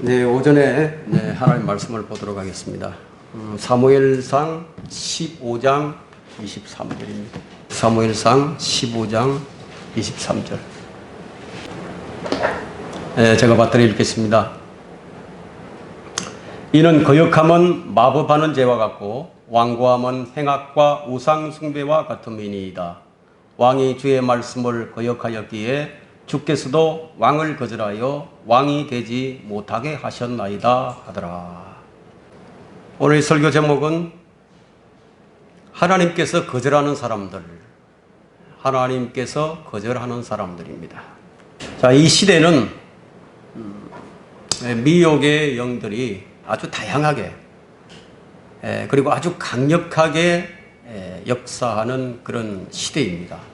네, 오전에 하나님 말씀을 보도록 하겠습니다. 사무엘상 15장 23절입니다. 사무엘상 15장 23절. 제가 받들어 읽겠습니다. 이는 거역함은 마법하는 죄와 같고 완고함은 행악과 우상 숭배와 같음이니이다. 왕이 주의 말씀을 거역하였기에 주께서도 왕을 거절하여 왕이 되지 못하게 하셨나이다 하더라. 오늘 설교 제목은 하나님께서 거절하는 사람들, 하나님께서 거절하는 사람들입니다. 자, 이 시대는 미혹의 영들이 아주 다양하게 그리고 아주 강력하게 역사하는 그런 시대입니다.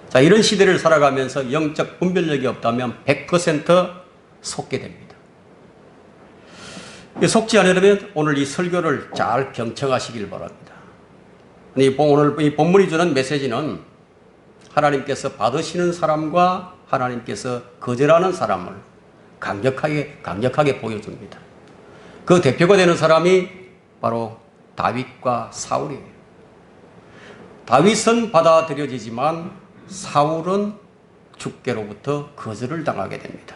자, 이런 시대를 살아가면서 영적 분별력이 없다면 100% 속게 됩니다. 속지 않으려면 오늘 이 설교를 잘 경청하시길 바랍니다. 오늘 이 본문이 주는 메시지는 하나님께서 받으시는 사람과 하나님께서 거절하는 사람을 강력하게 보여줍니다. 그 대표가 되는 사람이 바로 다윗과 사울이에요. 다윗은 받아들여지지만 사울은 주께로부터 거절을 당하게 됩니다.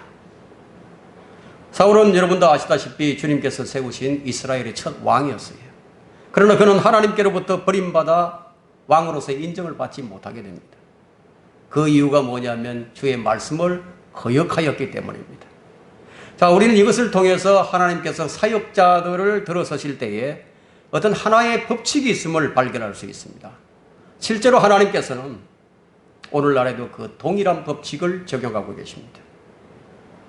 사울은 여러분도 아시다시피 주님께서 세우신 이스라엘의 첫 왕이었어요. 그러나 그는 하나님께로부터 버림받아 왕으로서의 인정을 받지 못하게 됩니다. 그 이유가 뭐냐면 주의 말씀을 거역하였기 때문입니다. 자, 우리는 이것을 통해서 하나님께서 사역자들을 들어서실 때에 어떤 하나의 법칙이 있음을 발견할 수 있습니다. 실제로 하나님께서는 오늘날에도 그 동일한 법칙을 적용하고 계십니다.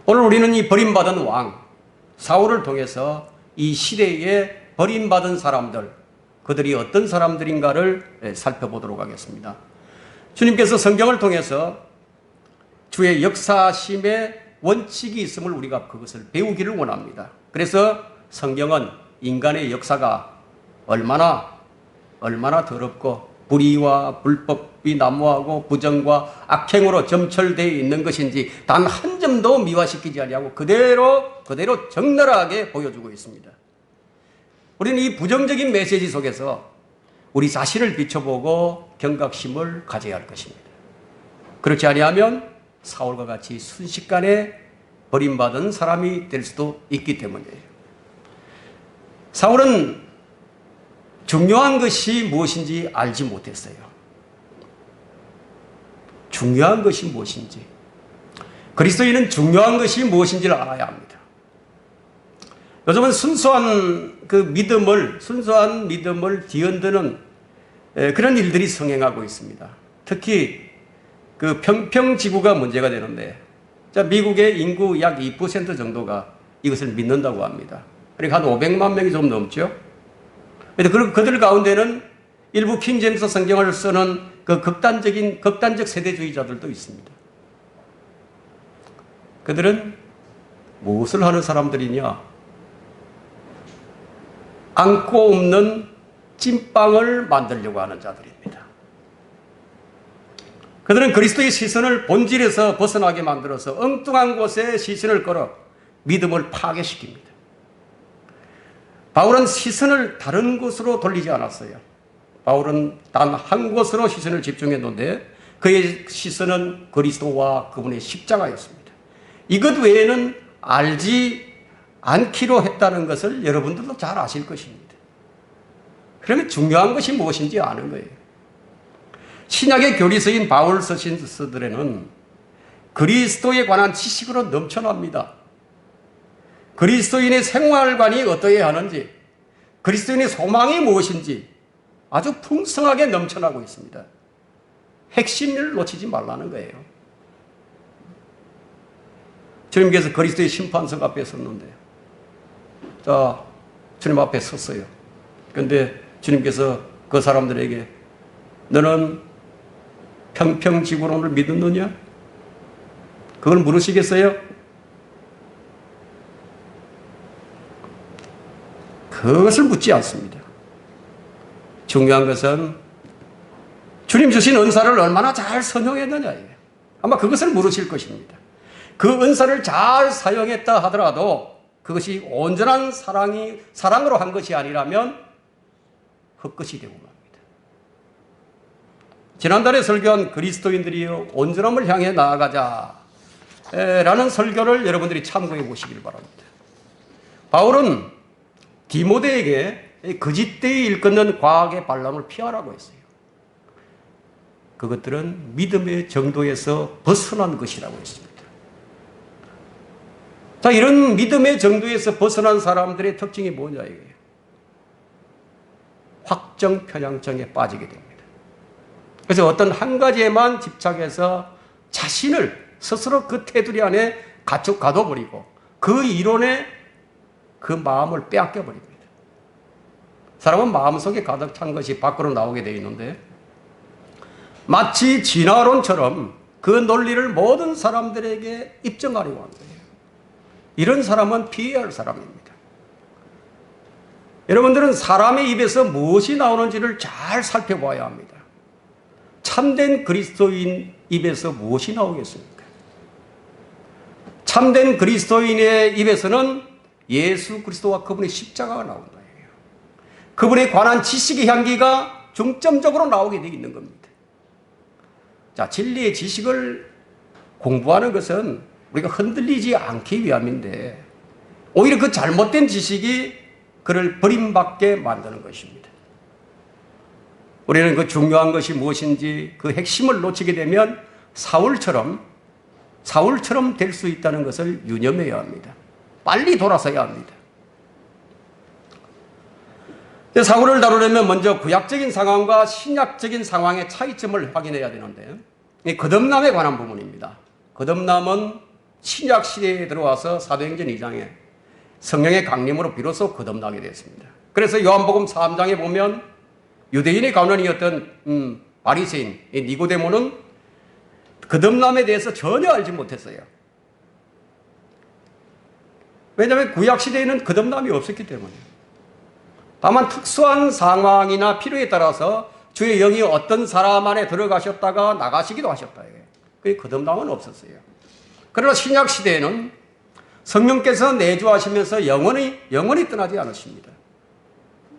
오늘 우리는 이 버림받은 왕 사울을 통해서 이 시대에 버림받은 사람들, 그들이 어떤 사람들인가를 살펴보도록 하겠습니다. 주님께서 성경을 통해서 주의 역사심의 원칙이 있음을 우리가 그것을 배우기를 원합니다. 그래서 성경은 인간의 역사가 얼마나 더럽고 불의와 불법이 난무하고 부정과 악행으로 점철되어 있는 것인지 단 한 점도 미화시키지 아니하고 그대로 적나라하게 보여주고 있습니다. 우리는 이 부정적인 메시지 속에서 우리 자신을 비춰보고 경각심을 가져야 할 것입니다. 그렇지 아니하면 사울과 같이 순식간에 버림받은 사람이 될 수도 있기 때문이에요. 사울은 중요한 것이 무엇인지 알지 못했어요. 중요한 것이 무엇인지. 그리스도인은 중요한 것이 무엇인지를 알아야 합니다. 요즘은 순수한 믿음을 뒤흔드는 그런 일들이 성행하고 있습니다. 특히 그 평평지구가 문제가 되는데, 자, 미국의 인구 약 2% 정도가 이것을 믿는다고 합니다. 그러니까 한 500만 명이 좀 넘죠. 그들 가운데는 일부 킹제임스 성경을 쓰는 그 극단적 세대주의자들도 있습니다. 그들은 무엇을 하는 사람들이냐? 안고 없는 찐빵을 만들려고 하는 자들입니다. 그들은 그리스도의 시선을 본질에서 벗어나게 만들어서 엉뚱한 곳에 시선을 걸어 믿음을 파괴시킵니다. 바울은 시선을 다른 곳으로 돌리지 않았어요. 바울은 단 한 곳으로 시선을 집중했는데 그의 시선은 그리스도와 그분의 십자가였습니다. 이것 외에는 알지 않기로 했다는 것을 여러분들도 잘 아실 것입니다. 그러면 중요한 것이 무엇인지 아는 거예요. 신약의 교리서인 바울 서신서들에는 그리스도에 관한 지식으로 넘쳐납니다. 그리스도인의 생활관이 어떠해야 하는지, 그리스도인의 소망이 무엇인지 아주 풍성하게 넘쳐나고 있습니다. 핵심을 놓치지 말라는 거예요. 주님께서 그리스도의 심판석 앞에 섰는데, 자, 주님 앞에 섰어요. 그런데 주님께서 그 사람들에게 너는 평평지구론을 믿었느냐? 그걸 물으시겠어요? 그것을 묻지 않습니다. 중요한 것은 주님 주신 은사를 얼마나 잘 선용했느냐예요. 아마 그것을 물으실 것입니다. 그 은사를 잘 사용했다 하더라도 그것이 온전한 사랑으로 한 것이 아니라면 헛것이 되고 맙니다. 지난달에 설교한 그리스도인들이 온전함을 향해 나아가자 라는 설교를 여러분들이 참고해 보시길 바랍니다. 바울은 디모데에게 거짓되이 일컫는 과학의 반람을 피하라고 했어요. 그것들은 믿음의 정도에서 벗어난 것이라고 했습니다. 자, 이런 믿음의 정도에서 벗어난 사람들의 특징이 뭐냐 이거예요. 확정 편향증에 빠지게 됩니다. 그래서 어떤 한 가지에만 집착해서 자신을 스스로 그 테두리 안에 가둬버리고 그 이론에 그 마음을 빼앗겨 버립니다. 사람은 마음속에 가득 찬 것이 밖으로 나오게 되어 있는데 마치 진화론처럼 그 논리를 모든 사람들에게 입증하려고 하는 거예요. 이런 사람은 피해야 할 사람입니다. 여러분들은 사람의 입에서 무엇이 나오는지를 잘 살펴봐야 합니다. 참된 그리스도인 입에서 무엇이 나오겠습니까? 참된 그리스도인의 입에서는 예수 그리스도와 그분의 십자가가 나온다. 그분에 관한 지식의 향기가 중점적으로 나오게 되어 있는 겁니다. 자, 진리의 지식을 공부하는 것은 우리가 흔들리지 않기 위함인데 오히려 그 잘못된 지식이 그를 버림받게 만드는 것입니다. 우리는 그 중요한 것이 무엇인지 그 핵심을 놓치게 되면 사울처럼 될 수 있다는 것을 유념해야 합니다. 빨리 돌아서야 합니다. 사울을 다루려면 먼저 구약적인 상황과 신약적인 상황의 차이점을 확인해야 되는데 이 거듭남에 관한 부분입니다. 거듭남은 신약 시대에 들어와서 사도행전 2장에 성령의 강림으로 비로소 거듭나게 됐습니다. 그래서 요한복음 3장에 보면 유대인의 관원이었던 바리새인 니고데모는 거듭남에 대해서 전혀 알지 못했어요. 왜냐하면 구약 시대에는 거듭남이 없었기 때문이에요. 다만 특수한 상황이나 필요에 따라서 주의 영이 어떤 사람 안에 들어가셨다가 나가시기도 하셨다. 그게 거듭남은 없었어요. 그러나 신약 시대에는 성령께서 내주하시면서 영원히 떠나지 않으십니다.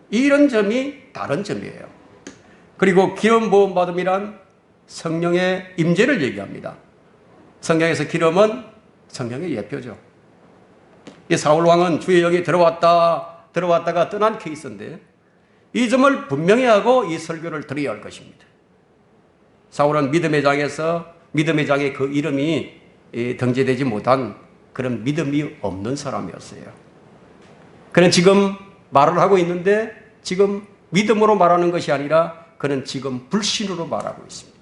이런 점이 다른 점이에요. 그리고 기름 부음 받음이란 성령의 임재를 얘기합니다. 성경에서 기름은 성령의 예표죠. 이 사울 왕은 주의 영이 들어왔다가 떠난 케이스인데 이 점을 분명히 하고 이 설교를 드려야 할 것입니다. 사울은 믿음의 장에 그 이름이 등재되지 못한 그런 믿음이 없는 사람이었어요. 그는 지금 말을 하고 있는데 지금 믿음으로 말하는 것이 아니라 그는 지금 불신으로 말하고 있습니다.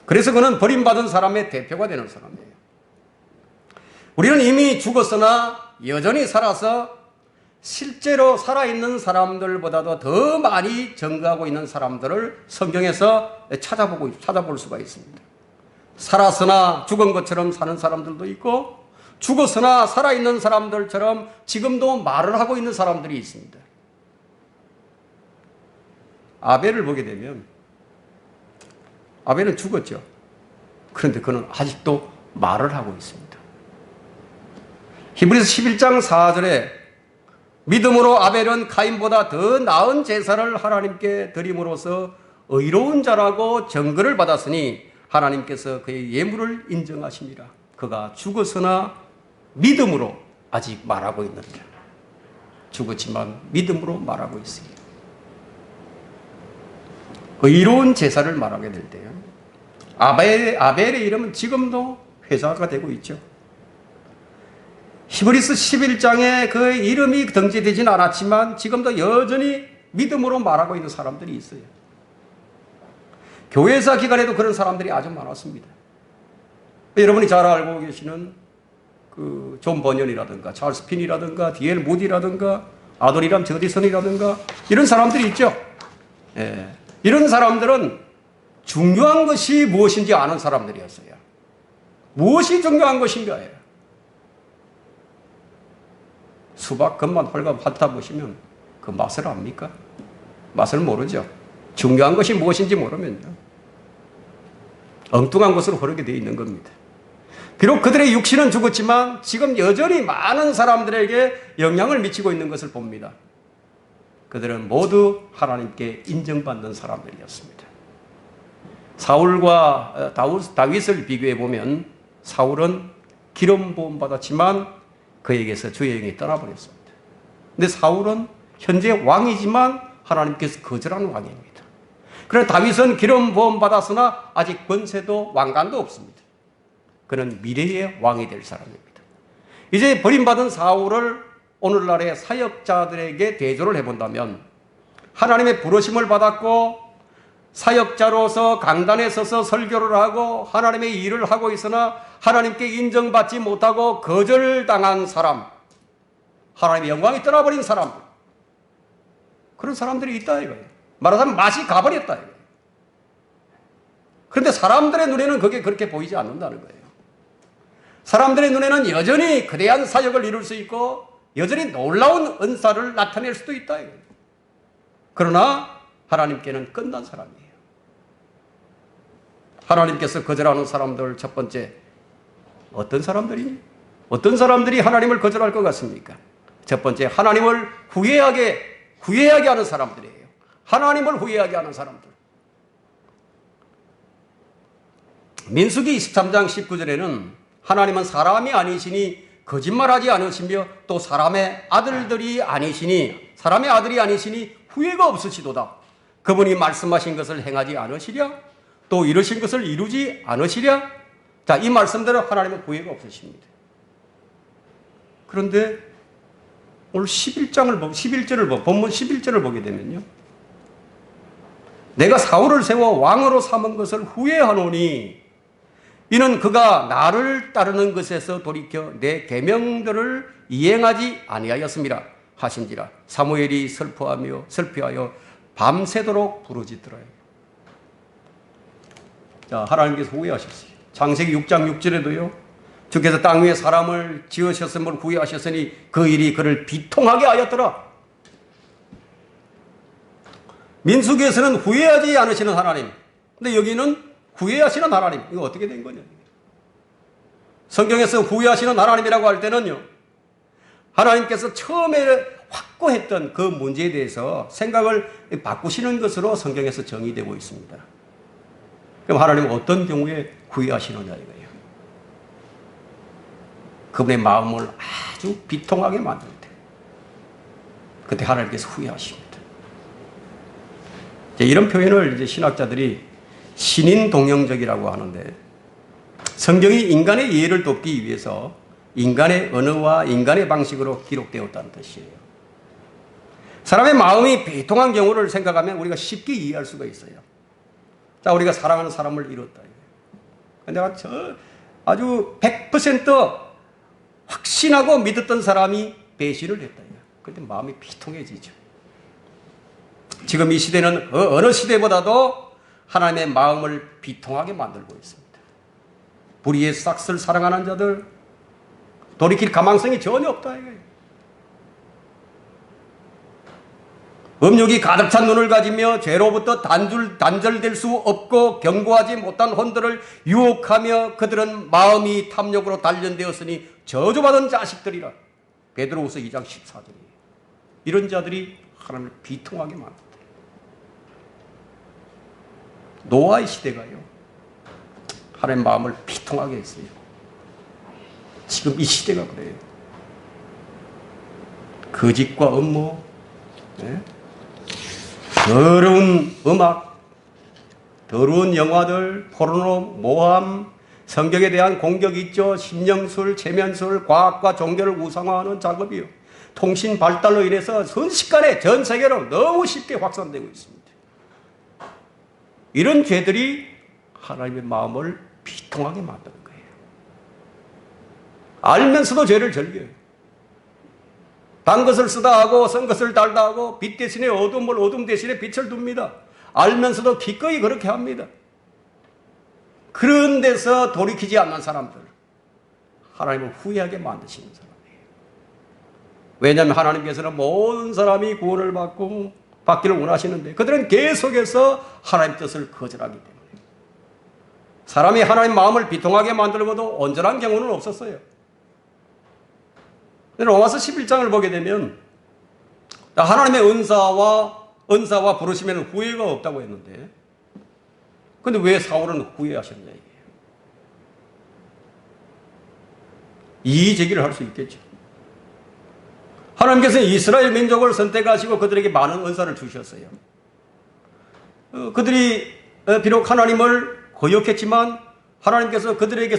그래서 그는 버림받은 사람의 대표가 되는 사람이에요. 우리는 이미 죽었으나 여전히 살아서 실제로 살아있는 사람들보다도 더 많이 증거하고 있는 사람들을 성경에서 찾아볼 수가 있습니다. 살았으나 죽은 것처럼 사는 사람들도 있고 죽었으나 살아있는 사람들처럼 지금도 말을 하고 있는 사람들이 있습니다. 아벨을 보게 되면 아벨은 죽었죠. 그런데 그는 아직도 말을 하고 있습니다. 히브리서 11장 4절에 믿음으로 아벨은 가인보다 더 나은 제사를 하나님께 드림으로써 의로운 자라고 증거를 받았으니 하나님께서 그의 예물을 인정하시니라. 그가 죽었으나 믿음으로 아직 말하고 있느니라. 죽었지만 믿음으로 말하고 있습니다. 의로운 제사를 말하게 될 때요, 아벨의 이름은 지금도 회자가 되고 있죠. 히브리서 11장에 그 이름이 등재되진 않았지만 지금도 여전히 믿음으로 말하고 있는 사람들이 있어요. 교회사 기간에도 그런 사람들이 아주 많았습니다. 여러분이 잘 알고 계시는 그 존 버년이라든가 찰스 핀이라든가 D.L. 무디라든가 아도니람 저디슨이라든가 이런 사람들이 있죠. 예. 이런 사람들은 중요한 것이 무엇인지 아는 사람들이었어요. 무엇이 중요한 것인가요? 수박 겉만 핥아 보시면 그 맛을 압니까? 맛을 모르죠. 중요한 것이 무엇인지 모르면요, 엉뚱한 것으로 흐르게 되어 있는 겁니다. 비록 그들의 육신은 죽었지만 지금 여전히 많은 사람들에게 영향을 미치고 있는 것을 봅니다. 그들은 모두 하나님께 인정받는 사람들이었습니다. 사울과 다윗을 비교해 보면 사울은 기름 부음 받았지만 그에게서 주의 영이 떠나버렸습니다. 근데 사울은 현재 왕이지만 하나님께서 거절한 왕입니다. 그러나 다윗은 기름 부음 받았으나 아직 권세도 왕관도 없습니다. 그는 미래의 왕이 될 사람입니다. 이제 버림받은 사울을 오늘날의 사역자들에게 대조를 해본다면 하나님의 부르심을 받았고 사역자로서 강단에 서서 설교를 하고 하나님의 일을 하고 있으나 하나님께 인정받지 못하고 거절당한 사람, 하나님의 영광이 떠나버린 사람, 그런 사람들이 있다 이거예요. 말하자면 맛이 가버렸다 이거예요. 그런데 사람들의 눈에는 그게 그렇게 보이지 않는다는 거예요. 사람들의 눈에는 여전히 거대한 사역을 이룰 수 있고 여전히 놀라운 은사를 나타낼 수도 있다 이거예요. 그러나 하나님께는 끝난 사람이에요. 하나님께서 거절하는 사람들 첫 번째, 어떤 사람들이 하나님을 거절할 것 같습니까? 첫 번째, 하나님을 후회하게 하는 사람들이에요. 하나님을 후회하게 하는 사람들. 민수기 23장 19절에는 하나님은 사람이 아니시니 거짓말하지 않으시며 또 사람의 아들이 아니시니 후회가 없으시도다. 그분이 말씀하신 것을 행하지 않으시랴? 또 이루신 것을 이루지 않으시랴? 자, 이 말씀대로 하나님은 후회가 없으십니다. 그런데 오늘 11절을 본문 11절을 보게 되면요. 내가 사울을 세워 왕으로 삼은 것을 후회하노니 이는 그가 나를 따르는 것에서 돌이켜 내 계명들을 이행하지 아니하였음이라 하신지라. 사무엘이 슬퍼하여 밤새도록 부르짖더라. 자, 하나님께서 후회하셨어요. 창세기 6장 6절에도요. 주께서 땅 위에 사람을 지으셨음을 후회하셨으니 그 일이 그를 비통하게 하였더라. 민수기에서는 후회하지 않으시는 하나님. 근데 여기는 후회하시는 하나님. 이거 어떻게 된 거냐? 성경에서 후회하시는 하나님이라고 할 때는요. 하나님께서 처음에 확고했던 그 문제에 대해서 생각을 바꾸시는 것으로 성경에서 정의되고 있습니다. 그럼 하나님은 어떤 경우에 후회하시느냐 이거예요. 그분의 마음을 아주 비통하게 만들 때 그때 하나님께서 후회하십니다. 이런 표현을 이제 신학자들이 신인동형적이라고 하는데 성경이 인간의 이해를 돕기 위해서 인간의 언어와 인간의 방식으로 기록되었다는 뜻이에요. 사람의 마음이 비통한 경우를 생각하면 우리가 쉽게 이해할 수가 있어요. 자, 우리가 사랑하는 사람을 잃었다. 내가 아주 100% 확신하고 믿었던 사람이 배신을 했다. 그때 마음이 비통해지죠. 지금 이 시대는 어느 시대보다도 하나님의 마음을 비통하게 만들고 있습니다. 불의의 싹을 사랑하는 자들, 돌이킬 가망성이 전혀 없다. 음욕이 가득 찬 눈을 가지며 죄로부터 단절될 수 없고 견고하지 못한 혼들을 유혹하며 그들은 마음이 탐욕으로 단련되었으니 저주받은 자식들이라. 베드로후서 2장 14절이에요. 이런 자들이 하나님을 비통하게 만든다. 노아의 시대가요. 하나님의 마음을 비통하게 했어요. 지금 이 시대가 그래요. 거짓과 음모, 더러운 음악, 더러운 영화들, 포르노, 모함, 성경에 대한 공격이 있죠. 심령술, 체면술, 과학과 종교를 우상화하는 작업이요. 통신 발달로 인해서 순식간에 전 세계로 너무 쉽게 확산되고 있습니다. 이런 죄들이 하나님의 마음을 비통하게 만드는 거예요. 알면서도 죄를 즐겨요. 단 것을 쓰다 하고 쓴 것을 달다 하고 빛 대신에 어둠을 어둠 대신에 빛을 둡니다. 알면서도 기꺼이 그렇게 합니다. 그런 데서 돌이키지 않는 사람들, 하나님을 후회하게 만드시는 사람이에요. 왜냐하면 하나님께서는 모든 사람이 구원을 받기를 원하시는데 그들은 계속해서 하나님 뜻을 거절하기 때문에 사람이 하나님 마음을 비통하게 만들고도 온전한 경우는 없었어요. 로마서 11장을 보게 되면 하나님의 은사와 부르심에는 후회가 없다고 했는데, 근데 왜 사울은 후회하셨냐 이게요. 이의 제기를 할 수 있겠죠. 하나님께서 이스라엘 민족을 선택하시고 그들에게 많은 은사를 주셨어요. 그들이 비록 하나님을 거역했지만 하나님께서 그들에게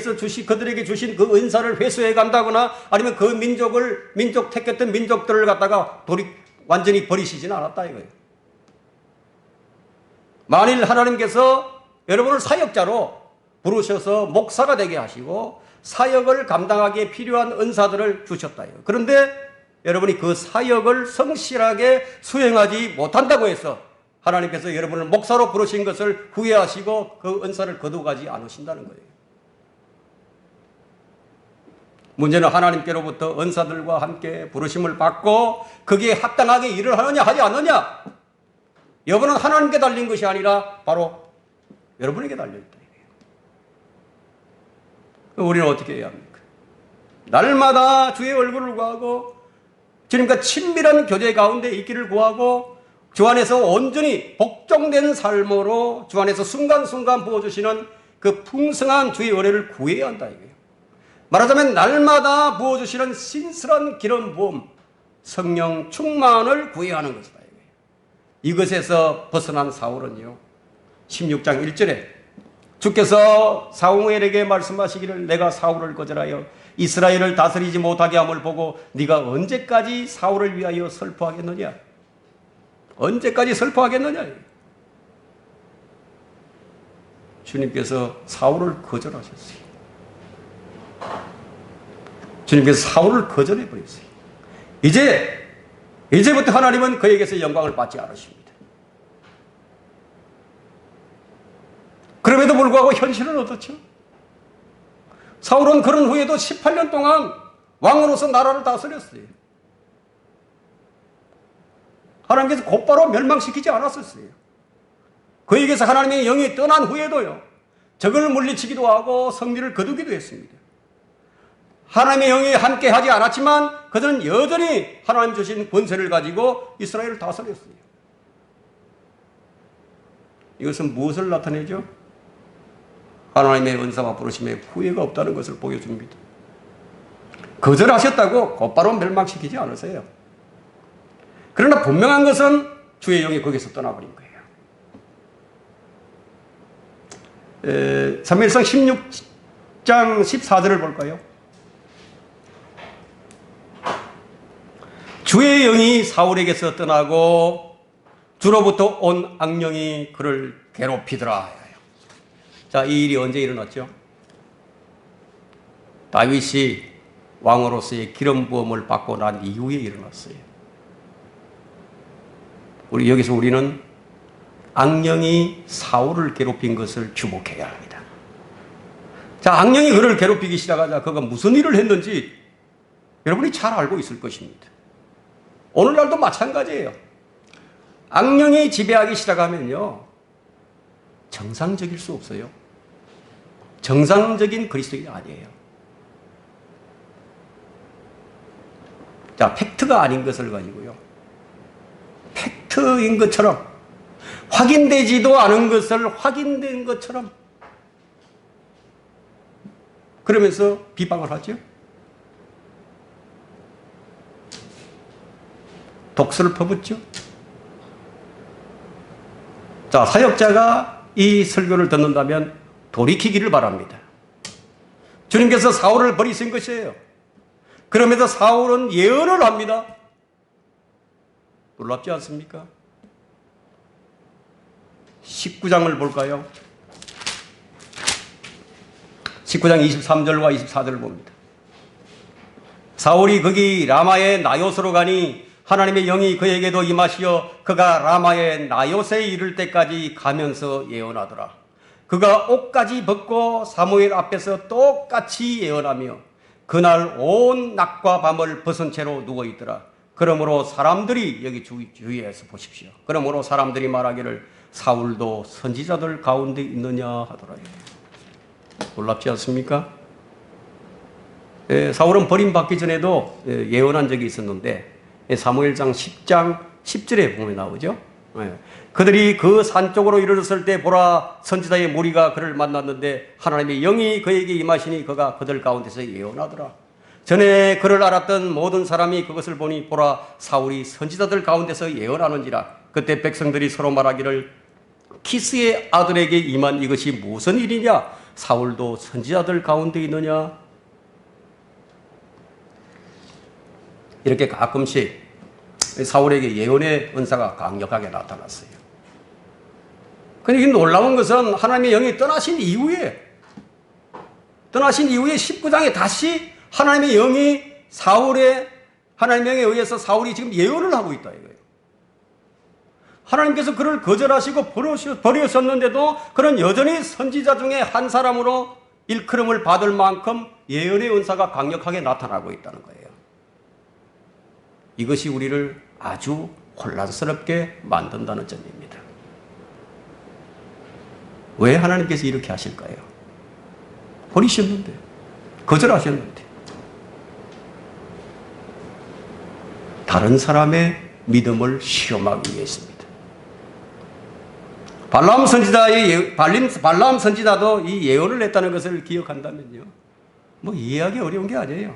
주신 그 은사를 회수해 간다거나 아니면 그 민족 택했던 민족들을 갖다가 완전히 버리시지는 않았다 이거예요. 만일 하나님께서 여러분을 사역자로 부르셔서 목사가 되게 하시고 사역을 감당하기에 필요한 은사들을 주셨다 이거예요. 그런데 여러분이 그 사역을 성실하게 수행하지 못한다고 해서 하나님께서 여러분을 목사로 부르신 것을 후회하시고 그 은사를 거두가지 않으신다는 거예요. 문제는 하나님께로부터 은사들과 함께 부르심을 받고 거기에 합당하게 일을 하느냐 하지 않느냐. 여부는 하나님께 달린 것이 아니라 바로 여러분에게 달려있다. 우리는 어떻게 해야 합니까? 날마다 주의 얼굴을 구하고 주님과 친밀한 교제 가운데 있기를 구하고 주 안에서 온전히 복종된 삶으로 주 안에서 순간순간 부어주시는 그 풍성한 주의 은혜를 구해야 한다 이거예요. 말하자면 날마다 부어주시는 신실한 기름 부음, 성령 충만을 구해야 하는 것이다 이거예요. 이것에서 벗어난 사울은요, 16장 1절에 주께서 사무엘에게 말씀하시기를 내가 사울을 거절하여 이스라엘을 다스리지 못하게 함을 보고 네가 언제까지 사울을 위하여 슬퍼하겠느냐? 언제까지 슬퍼하겠느냐? 주님께서 사울을 거절하셨어요. 주님께서 사울을 거절해 버렸어요. 이제부터 하나님은 그에게서 영광을 받지 않으십니다. 그럼에도 불구하고 현실은 어떻죠? 사울은 그런 후에도 18년 동안 왕으로서 나라를 다스렸어요. 하나님께서 곧바로 멸망시키지 않았었어요. 그에게서 하나님의 영이 떠난 후에도요, 적을 물리치기도 하고 성리를 거두기도 했습니다. 하나님의 영이 함께 하지 않았지만 그들은 여전히 하나님 주신 권세를 가지고 이스라엘을 다스렸어요. 이것은 무엇을 나타내죠? 하나님의 은사와 부르심에 후회가 없다는 것을 보여줍니다. 거절하셨다고 곧바로 멸망시키지 않으세요. 그러나 분명한 것은 주의 영이 거기서 떠나버린 거예요. 사무엘상 16장 14절을 볼까요? 주의 영이 사울에게서 떠나고 주로부터 온 악령이 그를 괴롭히더라. 자, 이 일이 언제 일어났죠? 다윗이 왕으로서의 기름 부음을 받고 난 이후에 일어났어요. 여기서 우리는 악령이 사울을 괴롭힌 것을 주목해야 합니다. 자, 악령이 그를 괴롭히기 시작하자 그가 무슨 일을 했는지 여러분이 잘 알고 있을 것입니다. 오늘날도 마찬가지예요. 악령이 지배하기 시작하면요, 정상적일 수 없어요. 정상적인 그리스도인이 아니에요. 자, 팩트가 아닌 것을 가지고요, 팩트인 것처럼, 확인되지도 않은 것을 확인된 것처럼 그러면서 비방을 하죠. 독설을 퍼붓죠. 자, 사역자가 이 설교를 듣는다면 돌이키기를 바랍니다. 주님께서 사울을 버리신 것이에요. 그럼에도 사울은 예언을 합니다. 놀랍지 않습니까? 19장을 볼까요? 19장 23절과 24절을 봅니다. 사울이 거기 라마의 나요스로 가니 하나님의 영이 그에게도 임하시어 그가 라마의 나요스에 이를 때까지 가면서 예언하더라. 그가 옷까지 벗고 사무엘 앞에서 똑같이 예언하며 그날 온 낮과 밤을 벗은 채로 누워있더라. 그러므로 사람들이, 여기 주의해서 보십시오. 그러므로 사람들이 말하기를 사울도 선지자들 가운데 있느냐 하더라. 놀랍지 않습니까? 사울은 버림받기 전에도 예언한 적이 있었는데 사무엘상 10장 10절에 보면 나오죠. 그들이 그 산 쪽으로 이르렀을 때 보라 선지자의 무리가 그를 만났는데 하나님의 영이 그에게 임하시니 그가 그들 가운데서 예언하더라. 전에 그를 알았던 모든 사람이 그것을 보니 보라 사울이 선지자들 가운데서 예언하는지라. 그때 백성들이 서로 말하기를 키스의 아들에게 임한 이것이 무슨 일이냐? 사울도 선지자들 가운데 있느냐? 이렇게 가끔씩 사울에게 예언의 은사가 강력하게 나타났어요. 그런데 놀라운 것은 하나님의 영이 떠나신 이후에 19장에 다시 하나님의 영이 하나님의 영에 의해서 사울이 지금 예언을 하고 있다 이거예요. 하나님께서 그를 거절하시고 버리셨는데도 그는 여전히 선지자 중에 한 사람으로 일컬음을 받을 만큼 예언의 은사가 강력하게 나타나고 있다는 거예요. 이것이 우리를 아주 혼란스럽게 만든다는 점입니다. 왜 하나님께서 이렇게 하실까요? 버리셨는데, 거절하셨는데. 다른 사람의 믿음을 시험하기 위해서입니다. 발람 선지자도 이 예언을 했다는 것을 기억한다면요. 이해하기 어려운 게 아니에요.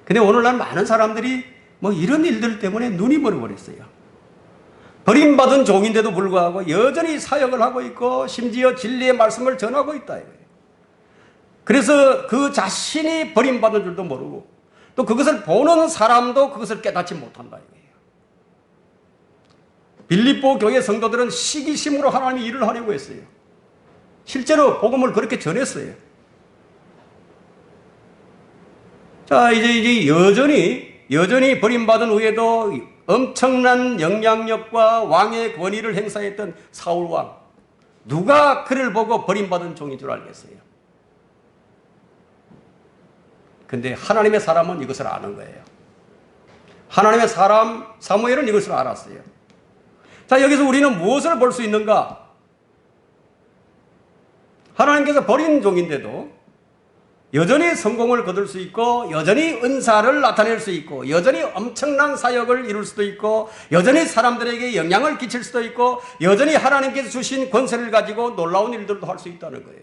근데 오늘날 많은 사람들이 이런 일들 때문에 눈이 멀어버렸어요. 버림받은 종인데도 불구하고 여전히 사역을 하고 있고 심지어 진리의 말씀을 전하고 있다 이거예요. 그래서 그 자신이 버림받은 줄도 모르고 또 그것을 보는 사람도 그것을 깨닫지 못한다 이거예요. 빌립보 교회 성도들은 시기심으로 하나님의 일을 하려고 했어요. 실제로 복음을 그렇게 전했어요. 자, 이제 여전히 버림받은 후에도 엄청난 영향력과 왕의 권위를 행사했던 사울왕. 누가 그를 보고 버림받은 종인 줄 알겠어요? 근데 하나님의 사람은 이것을 아는 거예요. 하나님의 사람 사무엘은 이것을 알았어요. 자, 여기서 우리는 무엇을 볼 수 있는가? 하나님께서 버린 종인데도 여전히 성공을 거둘 수 있고 여전히 은사를 나타낼 수 있고 여전히 엄청난 사역을 이룰 수도 있고 여전히 사람들에게 영향을 끼칠 수도 있고 여전히 하나님께서 주신 권세를 가지고 놀라운 일들도 할 수 있다는 거예요.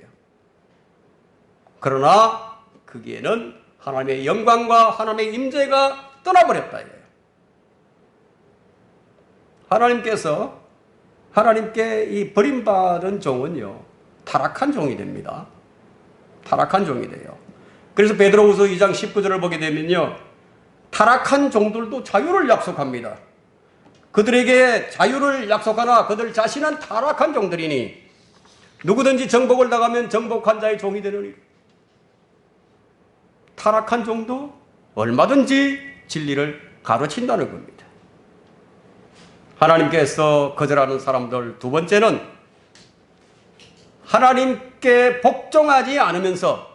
그러나 거기에는 하나님의 영광과 하나님의 임재가 떠나버렸다 이거예요. 하나님께 이 버림받은 종은요 타락한 종이 됩니다. 타락한 종이 돼요. 그래서 베드로후서 2장 19절을 보게 되면요 타락한 종들도 자유를 약속합니다. 그들에게 자유를 약속하나 그들 자신은 타락한 종들이니 누구든지 정복을 당하면 정복한 자의 종이 되느니. 타락한 종도 얼마든지 진리를 가르친다는 겁니다. 하나님께서 거절하는 사람들 두 번째는 하나님께 복종하지 않으면서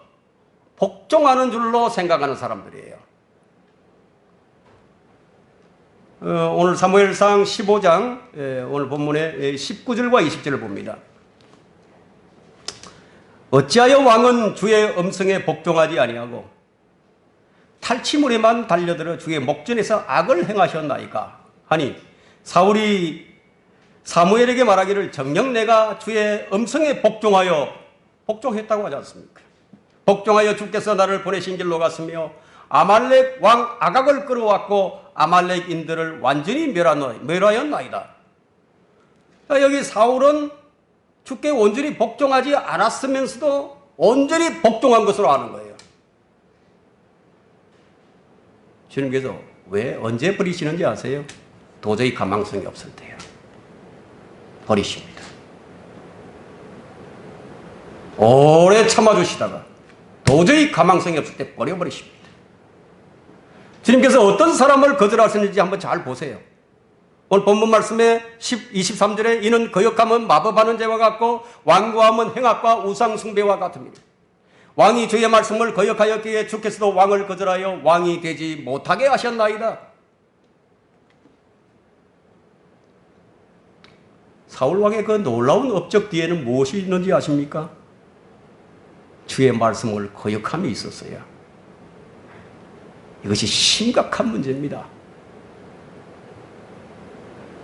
복종하는 줄로 생각하는 사람들이에요. 오늘 사무엘상 15장 오늘 본문의 19절과 20절을 봅니다. 어찌하여 왕은 주의 음성에 복종하지 아니하고 탈취물에만 달려들어 주의 목전에서 악을 행하셨나이까 하니 사울이 사무엘에게 말하기를 정녕 내가 주의 음성에 복종했다고 하지 않습니까? 복종하여 주께서 나를 보내신 길로 갔으며 아말렉 왕 아각을 끌어왔고 아말렉인들을 완전히 멸하였나이다. 여기 사울은 주께 온전히 복종하지 않았으면서도 온전히 복종한 것으로 아는 거예요. 주님께서 왜 언제 버리시는지 아세요? 도저히 가망성이 없을 때요. 버리십니다. 오래 참아주시다가 도저히 가망성이 없을 때 버려버리십니다. 주님께서 어떤 사람을 거절하셨는지 한번 잘 보세요. 오늘 본문 말씀에 23절에 이는 거역함은 마법하는 죄와 같고 완고함은 행악과 우상 숭배와 같습니다. 왕이 주의 말씀을 거역하였기에 주께서도 왕을 거절하여 왕이 되지 못하게 하셨나이다. 사울왕의 그 놀라운 업적 뒤에는 무엇이 있는지 아십니까? 주의 말씀을 거역함이 있었어요. 이것이 심각한 문제입니다.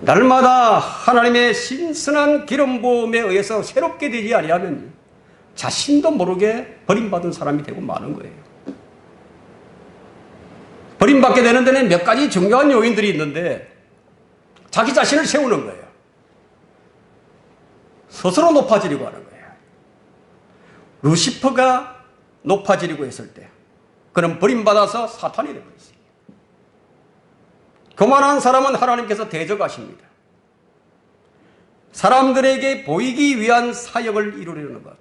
날마다 하나님의 신선한 기름 부음에 의해서 새롭게 되지 아니하면 자신도 모르게 버림받은 사람이 되고 마는 거예요. 버림받게 되는 데는 몇 가지 중요한 요인들이 있는데 자기 자신을 세우는 거예요. 스스로 높아지려고 하는 거예요. 루시퍼가 높아지려고 했을 때 그는 버림받아서 사탄이 되어버렸어요. 교만한 사람은 하나님께서 대적하십니다. 사람들에게 보이기 위한 사역을 이루려는 것.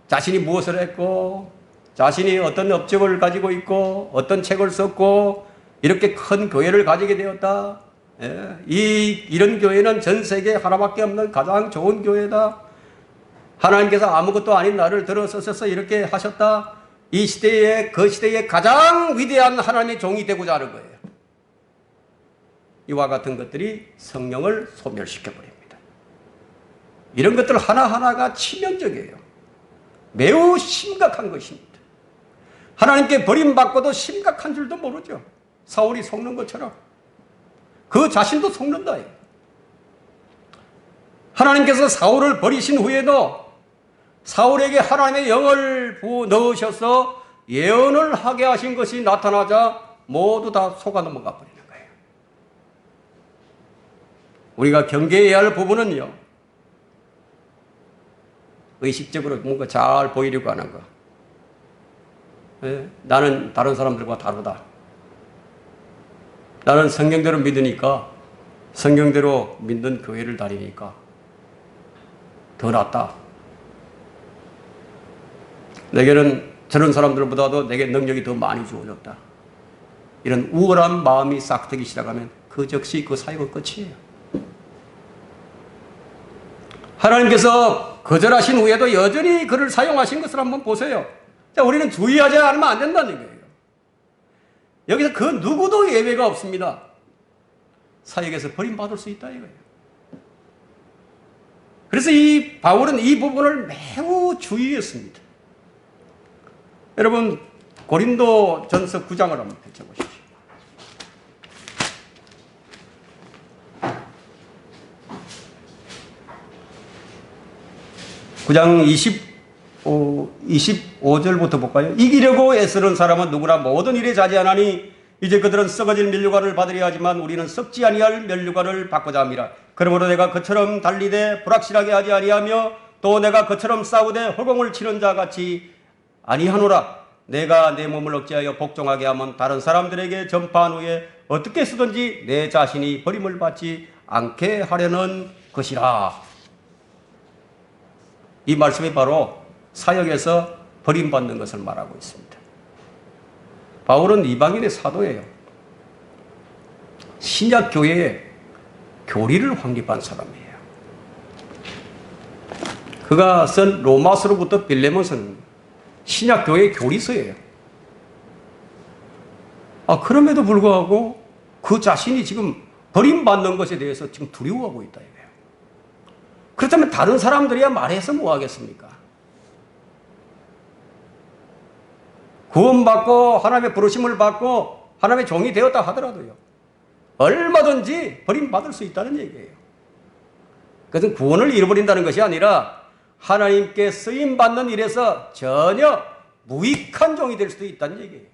자신이 무엇을 했고 자신이 어떤 업적을 가지고 있고 어떤 책을 썼고 이렇게 큰 교회를 가지게 되었다. 이런 교회는 전 세계에 하나밖에 없는 가장 좋은 교회다. 하나님께서 아무것도 아닌 나를 들어 쓰셔서 이렇게 하셨다. 이 시대에 그 시대에 가장 위대한 하나님의 종이 되고자 하는 거예요. 이와 같은 것들이 성령을 소멸시켜 버립니다. 이런 것들 하나하나가 치명적이에요. 매우 심각한 것입니다. 하나님께 버림받고도 심각한 줄도 모르죠. 사울이 속는 것처럼 그 자신도 속는다. 하나님께서 사울을 버리신 후에도 사울에게 하나님의 영을 부어 넣으셔서 예언을 하게 하신 것이 나타나자 모두 다 속아 넘어가 버리는 거예요. 우리가 경계해야 할 부분은요, 의식적으로 뭔가 잘 보이려고 하는 거. 나는 다른 사람들과 다르다. 나는 성경대로 믿으니까, 성경대로 믿는 교회를 다니니까 더 낫다. 내게는 저런 사람들보다도 내게 능력이 더 많이 주어졌다. 이런 우월한 마음이 싹트기 시작하면 그 즉시 그 사역은 끝이에요. 하나님께서 거절하신 후에도 여전히 그를 사용하신 것을 한번 보세요. 자, 우리는 주의하지 않으면 안 된다는 거예요. 여기서 그 누구도 예외가 없습니다. 사역에서 버림받을 수 있다 이거예요. 그래서 이 바울은 이 부분을 매우 주의했습니다. 여러분, 고린도 전서 9장을 한번 펼쳐보십시오. 9장 25절부터 볼까요? 이기려고 애쓰는 사람은 누구나 모든 일에 자제하나니 이제 그들은 썩어질 면류관을 받으려 하지만 우리는 썩지 아니할 면류관을 받고자 합니다. 그러므로 내가 그처럼 달리되 불확실하게 하지 아니하며 또 내가 그처럼 싸우되 허공을 치는 자 같이 아니하노라. 내가 내 몸을 억제하여 복종하게 하면 다른 사람들에게 전파한 후에 어떻게 쓰든지 내 자신이 버림을 받지 않게 하려는 것이라. 이 말씀이 바로 사역에서 버림받는 것을 말하고 있습니다. 바울은 이방인의 사도예요. 신약 교회에 교리를 확립한 사람이에요. 그가 쓴 로마서로부터 빌레몬서는 신약 교회의 교리서예요. 그럼에도 불구하고 그 자신이 지금 버림받는 것에 대해서 지금 두려워하고 있다 이거예요. 그렇다면 다른 사람들이야 말해서 뭐 하겠습니까? 구원받고 하나님의 부르심을 받고 하나님의 종이 되었다 하더라도요, 얼마든지 버림받을 수 있다는 얘기예요. 그것은 구원을 잃어버린다는 것이 아니라 하나님께 쓰임받는 일에서 전혀 무익한 종이 될 수도 있다는 얘기예요.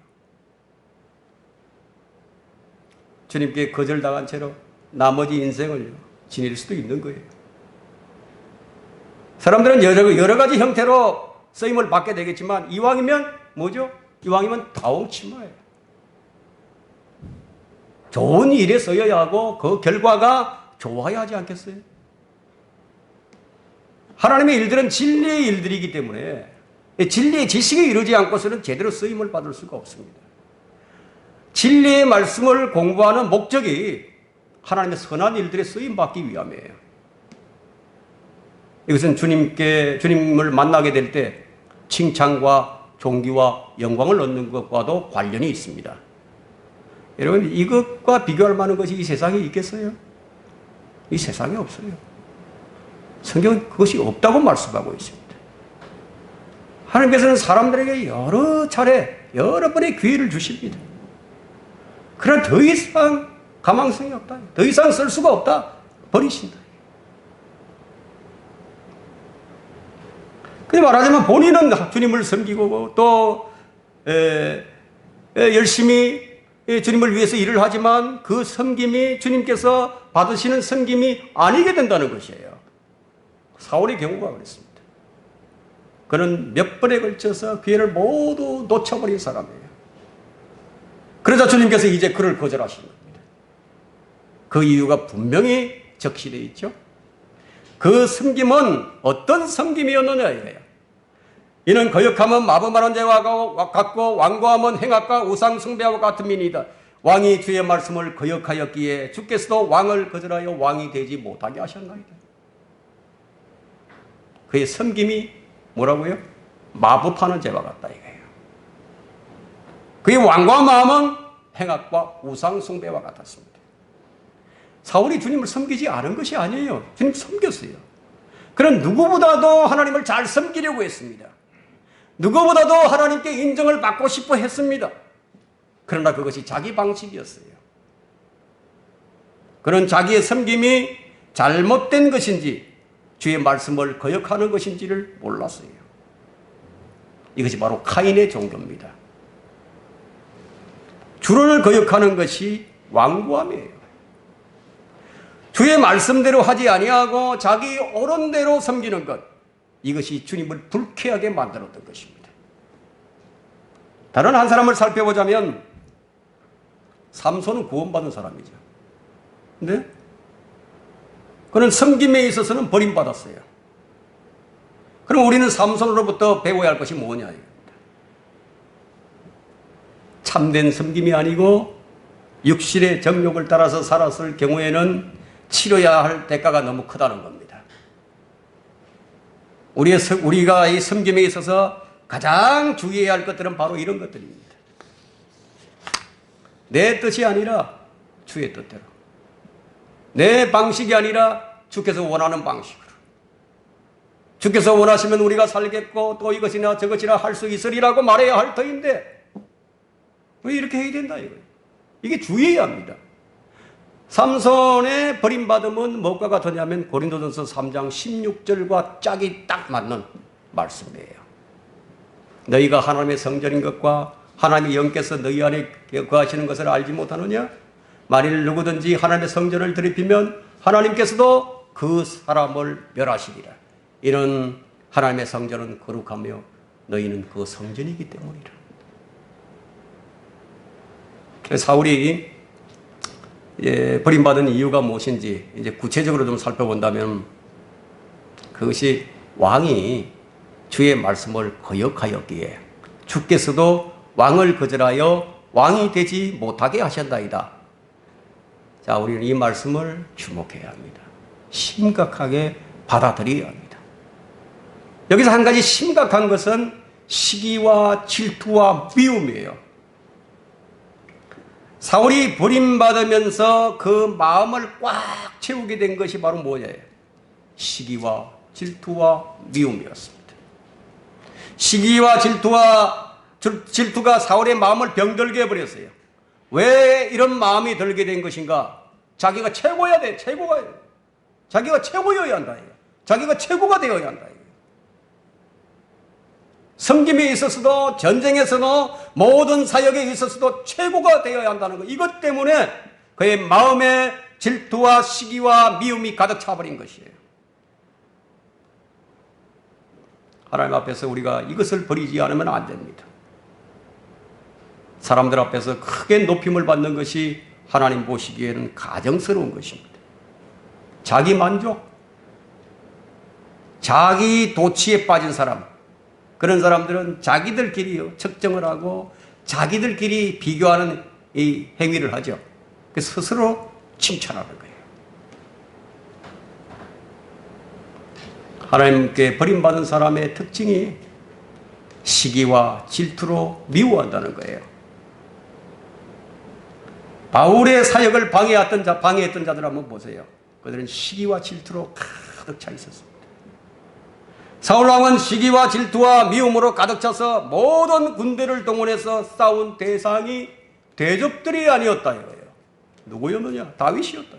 주님께 거절당한 채로 나머지 인생을 지낼 수도 있는 거예요. 사람들은 여러 가지 형태로 쓰임을 받게 되겠지만 이왕이면 뭐죠? 이왕이면 다홍치마예요. 좋은 일에 쓰여야 하고 그 결과가 좋아야 하지 않겠어요? 하나님의 일들은 진리의 일들이기 때문에 진리의 지식에 이르지 않고서는 제대로 쓰임을 받을 수가 없습니다. 진리의 말씀을 공부하는 목적이 하나님의 선한 일들에 쓰임받기 위함이에요. 이것은 주님을 만나게 될 때 칭찬과 존귀와 영광을 얻는 것과도 관련이 있습니다. 여러분, 이것과 비교할 만한 것이 이 세상에 있겠어요? 이 세상에 없어요. 성경은 그것이 없다고 말씀하고 있습니다. 하나님께서는 사람들에게 여러 차례, 여러 번의 기회를 주십니다. 그러나 더 이상 가망성이 없다. 더 이상 쓸 수가 없다. 버리신다. 그래 말하자면 본인은 주님을 섬기고 또 열심히 주님을 위해서 일을 하지만 그 섬김이 주님께서 받으시는 섬김이 아니게 된다는 것이에요. 사울의 경우가 그렇습니다. 그는 몇 번에 걸쳐서 기회를 모두 놓쳐버린 사람이에요. 그러자 주님께서 이제 그를 거절하신 겁니다. 그 이유가 분명히 적시되어 있죠. 그 섬김은 어떤 섬김이었느냐 이거예요. 이는 거역하면 마법하는 자와 같고 완고하면 행악과 우상 숭배와 같은 민이다. 왕이 주의 말씀을 거역하였기에 주께서도 왕을 거절하여 왕이 되지 못하게 하셨나이다. 그의 섬김이 뭐라고요? 마법하는 자와 같다 이거예요. 그의 완고한 마음은 행악과 우상 숭배와 같았습니다. 사울이 주님을 섬기지 않은 것이 아니에요. 주님 섬겼어요. 그는 누구보다도 하나님을 잘 섬기려고 했습니다. 누구보다도 하나님께 인정을 받고 싶어 했습니다. 그러나 그것이 자기 방식이었어요. 그는 자기의 섬김이 잘못된 것인지 주의 말씀을 거역하는 것인지를 몰랐어요. 이것이 바로 카인의 종교입니다. 주를 거역하는 것이 완고함이에요. 주의 말씀대로 하지 아니하고 자기 옳은 대로 섬기는 것, 이것이 주님을 불쾌하게 만들었던 것입니다. 다른 한 사람을 살펴보자면 삼손은 구원받은 사람이죠. 근데 그는 섬김에 있어서는 버림받았어요. 그럼 우리는 삼손으로부터 배워야 할 것이 뭐냐? 참된 섬김이 아니고 육신의 정욕을 따라서 살았을 경우에는 치러야 할 대가가 너무 크다는 겁니다. 우리가 이 섬김에 있어서 가장 주의해야 할 것들은 바로 이런 것들입니다. 내 뜻이 아니라 주의 뜻대로, 내 방식이 아니라 주께서 원하는 방식으로, 주께서 원하시면 우리가 살겠고 또 이것이나 저것이나 할 수 있으리라고 말해야 할 터인데 왜 이렇게 해야 된다 이거예요. 이게 주의해야 합니다. 삼손의 버림받음은 무엇과 같으냐면 고린도전서 3장 16절과 짝이 딱 맞는 말씀이에요. 너희가 하나님의 성전인 것과 하나님의 영께서 너희 안에 거하시는 것을 알지 못하느냐? 만일 누구든지 하나님의 성전을 더럽히면 하나님께서도 그 사람을 멸하시리라. 이는 하나님의 성전은 거룩하며 너희는 그 성전이기 때문이라. 사울이 버림받은 이유가 무엇인지 이제 구체적으로 좀 살펴본다면 그것이 왕이 주의 말씀을 거역하였기에 주께서도 왕을 거절하여 왕이 되지 못하게 하셨나이다. 자, 우리는 이 말씀을 주목해야 합니다. 심각하게 받아들여야 합니다. 여기서 한 가지 심각한 것은 시기와 질투와 미움이에요. 사울이 버림받으면서 그 마음을 꽉 채우게 된 것이 바로 뭐예요? 시기와 질투와 미움이었습니다. 시기와 질투가 사울의 마음을 병들게 해버렸어요. 왜 이런 마음이 들게 된 것인가? 자기가 최고여야 돼. 자기가 최고여야 한다. 자기가 최고가 되어야 한다. 섬김에 있어서도 전쟁에서도 모든 사역에 있어서도 최고가 되어야 한다는 것. 이것 때문에 그의 마음에 질투와 시기와 미움이 가득 차버린 것이에요. 하나님 앞에서 우리가 이것을 버리지 않으면 안 됩니다. 사람들 앞에서 크게 높임을 받는 것이 하나님 보시기에는 가정스러운 것입니다. 자기 만족, 자기 도취에 빠진 사람, 그런 사람들은 자기들끼리 측정을 하고 자기들끼리 비교하는 이 행위를 하죠. 그래서 스스로 칭찬하는 거예요. 하나님께 버림받은 사람의 특징이 시기와 질투로 미워한다는 거예요. 바울의 사역을 방해했던 자들 한번 보세요. 그들은 시기와 질투로 가득 차 있었습니다. 사울 왕은 시기와 질투와 미움으로 가득 차서 모든 군대를 동원해서 싸운 대상이 대적들이 아니었다 이거예요. 누구였느냐? 다윗이었다.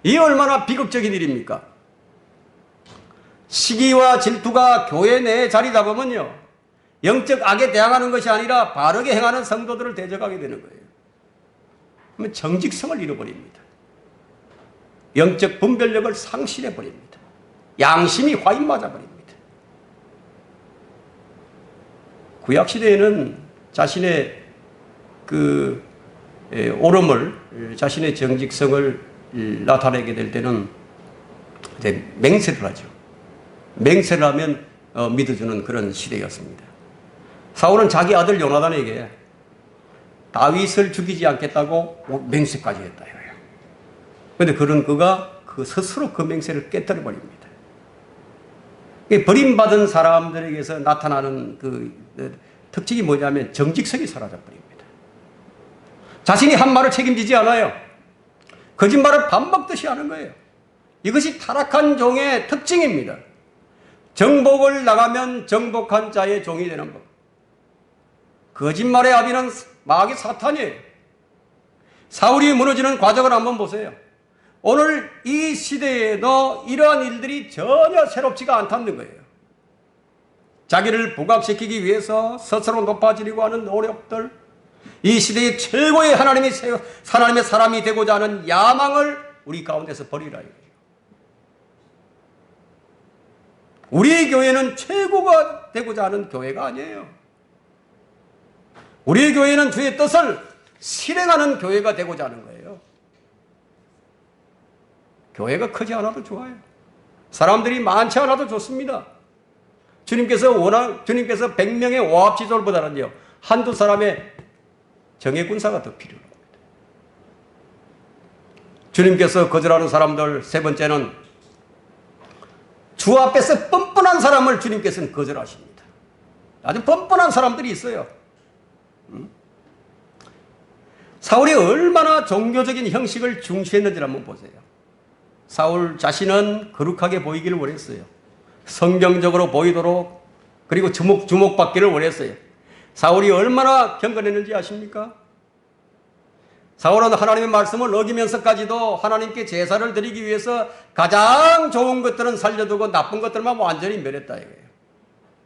이 얼마나 비극적인 일입니까? 시기와 질투가 교회 내에 자리 잡으면요, 영적 악에 대항하는 것이 아니라 바르게 행하는 성도들을 대적하게 되는 거예요. 그러면 정직성을 잃어버립니다. 영적 분별력을 상실해버립니다. 양심이 화인 맞아버립니다. 구약시대에는 자신의 옳음을, 자신의 정직성을 나타내게 될 때는 이제 맹세를 하죠. 맹세를 하면 믿어주는 그런 시대였습니다. 사울은 자기 아들 요나단에게 다윗을 죽이지 않겠다고 맹세까지 했다 이거예요. 그런데 그가 스스로 그 맹세를 깨뜨려 버립니다. 버림받은 사람들에게서 나타나는 특징이 뭐냐면 정직성이 사라져 버립니다. 자신이 한 말을 책임지지 않아요. 거짓말을 반복듯이 하는 거예요. 이것이 타락한 종의 특징입니다. 정복을 나가면 정복한 자의 종이 되는 법. 거짓말의 아비는 마귀 사탄이에요. 사울이 무너지는 과정을 한번 보세요. 오늘 이 시대에도 이러한 일들이 전혀 새롭지가 않다는 거예요. 자기를 부각시키기 위해서 스스로 높아지려고 하는 노력들, 이 시대의 최고의 하나님의 사람이 되고자 하는 야망을 우리 가운데서 버리라 이거예요. 우리 교회는 최고가 되고자 하는 교회가 아니에요. 우리 교회는 주의 뜻을 실행하는 교회가 되고자 하는 거예요. 교회가 크지 않아도 좋아요. 사람들이 많지 않아도 좋습니다. 주님께서 100명의 오합지졸보다는요, 한두 사람의 정예군사가 더 필요합니다. 주님께서 거절하는 사람들, 세 번째는 주 앞에서 뻔뻔한 사람을 주님께서는 거절하십니다. 아주 뻔뻔한 사람들이 있어요. 사울이 얼마나 종교적인 형식을 중시했는지 한번 보세요. 사울 자신은 거룩하게 보이기를 원했어요. 성경적으로 보이도록, 그리고 주목받기를 원했어요. 사울이 얼마나 경건했는지 아십니까? 사울은 하나님의 말씀을 어기면서까지도 하나님께 제사를 드리기 위해서 가장 좋은 것들은 살려두고 나쁜 것들만 완전히 멸했다 이거예요.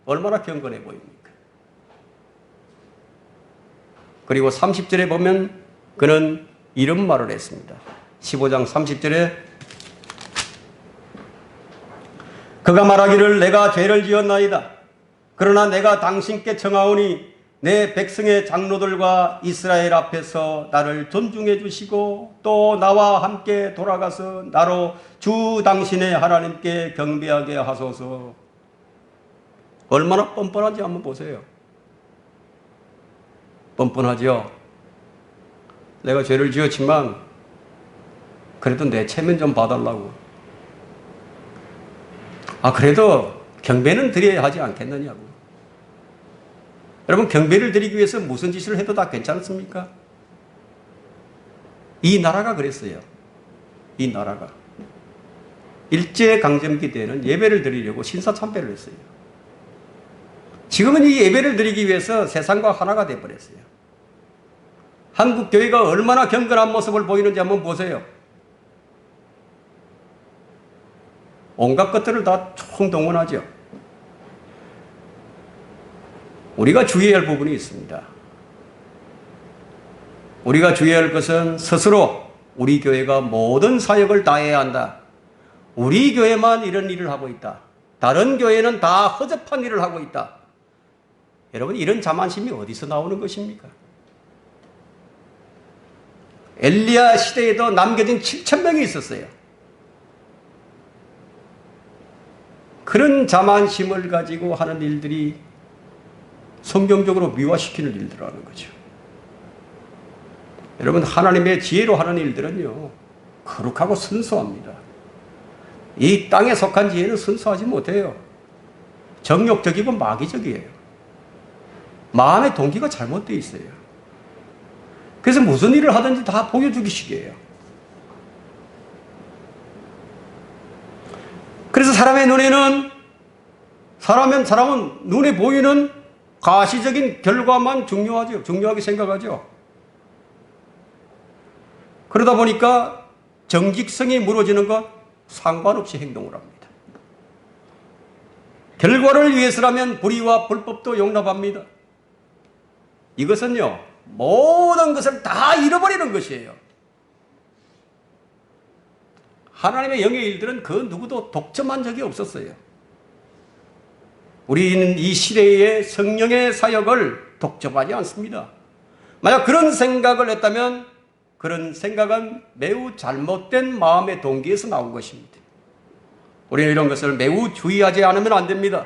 얼마나 경건해 보입니까? 그리고 30절에 보면 그는 이런 말을 했습니다. 15장 30절에 그가 말하기를 내가 죄를 지었나이다. 그러나 내가 당신께 청하오니 내 백성의 장로들과 이스라엘 앞에서 나를 존중해 주시고 또 나와 함께 돌아가서 나로 주 당신의 하나님께 경배하게 하소서. 얼마나 뻔뻔한지 한번 보세요. 뻔뻔하죠. 내가 죄를 지었지만 그래도 내 체면 좀 봐달라고. 그래도 경배는 드려야 하지 않겠느냐고. 여러분, 경배를 드리기 위해서 무슨 짓을 해도 다 괜찮습니까? 이 나라가 그랬어요. 이 나라가. 일제강점기 때는 예배를 드리려고 신사참배를 했어요. 지금은 이 예배를 드리기 위해서 세상과 하나가 되어버렸어요. 한국 교회가 얼마나 경건한 모습을 보이는지 한번 보세요. 온갖 것들을 다 총동원하죠. 우리가 주의해야 할 부분이 있습니다. 우리가 주의해야 할 것은 스스로 우리 교회가 모든 사역을 다해야 한다. 우리 교회만 이런 일을 하고 있다. 다른 교회는 다 허접한 일을 하고 있다. 여러분, 이런 자만심이 어디서 나오는 것입니까? 엘리야 시대에도 남겨진 7,000명이 있었어요. 그런 자만심을 가지고 하는 일들이 성경적으로 미화시키는 일들이라는 거죠. 여러분, 하나님의 지혜로 하는 일들은요, 거룩하고 순수합니다. 이 땅에 속한 지혜는 순수하지 못해요. 정욕적이고 마귀적이에요. 마음의 동기가 잘못되어 있어요. 그래서 무슨 일을 하든지 다 보여주기식이에요. 그래서 사람의 눈에는 사람은 눈에 보이는 가시적인 결과만 중요하게 생각하죠. 그러다 보니까 정직성이 무너지는 것 상관없이 행동을 합니다. 결과를 위해서라면 불의와 불법도 용납합니다. 이것은요, 모든 것을 다 잃어버리는 것이에요. 하나님의 영의 일들은 그 누구도 독점한 적이 없었어요. 우리는 이 시대의 성령의 사역을 독점하지 않습니다. 만약 그런 생각을 했다면 그런 생각은 매우 잘못된 마음의 동기에서 나온 것입니다. 우리는 이런 것을 매우 주의하지 않으면 안 됩니다.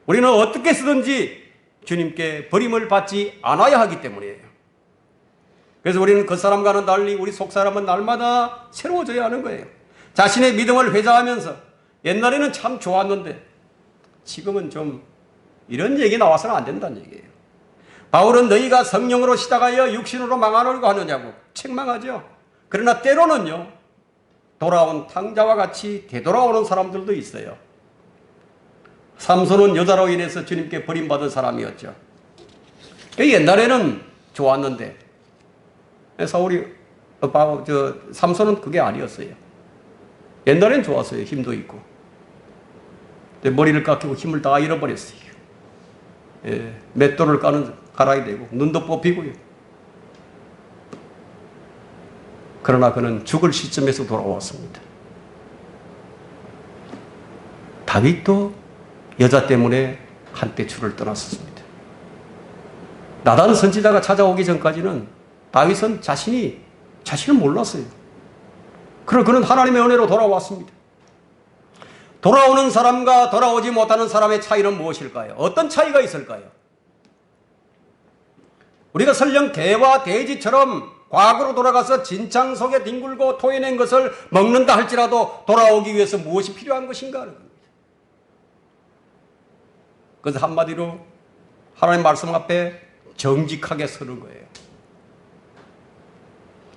우리는 어떻게 쓰든지 주님께 버림을 받지 않아야 하기 때문이에요. 그래서 우리는 그 사람과는 달리 우리 속 사람은 날마다 새로워져야 하는 거예요. 자신의 믿음을 회자하면서 옛날에는 참 좋았는데 지금은 좀 이런 얘기 나와서는 안 된다는 얘기예요. 바울은 너희가 성령으로 시작하여 육신으로 망하려고 하느냐고 책망하죠. 그러나 때로는요, 돌아온 탕자와 같이 되돌아오는 사람들도 있어요. 삼손은 여자로 인해서 주님께 버림받은 사람이었죠. 옛날에는 좋았는데 삼손은 그게 아니었어요. 옛날엔 좋았어요. 힘도 있고. 머리를 깎이고 힘을 다 잃어버렸어요. 맷돌을 갈아야 되고 눈도 뽑히고요. 그러나 그는 죽을 시점에서 돌아왔습니다. 다윗도 여자 때문에 한때 주를 떠났었습니다. 나단 선지자가 찾아오기 전까지는 다윗은 자신을 몰랐어요. 그러나 그는 하나님의 은혜로 돌아왔습니다. 돌아오는 사람과 돌아오지 못하는 사람의 차이는 무엇일까요? 어떤 차이가 있을까요? 우리가 설령 개와 돼지처럼 과거로 돌아가서 진창 속에 뒹굴고 토해낸 것을 먹는다 할지라도 돌아오기 위해서 무엇이 필요한 것인가 하는 겁니다. 그래서 한마디로 하나님 말씀 앞에 정직하게 서는 거예요.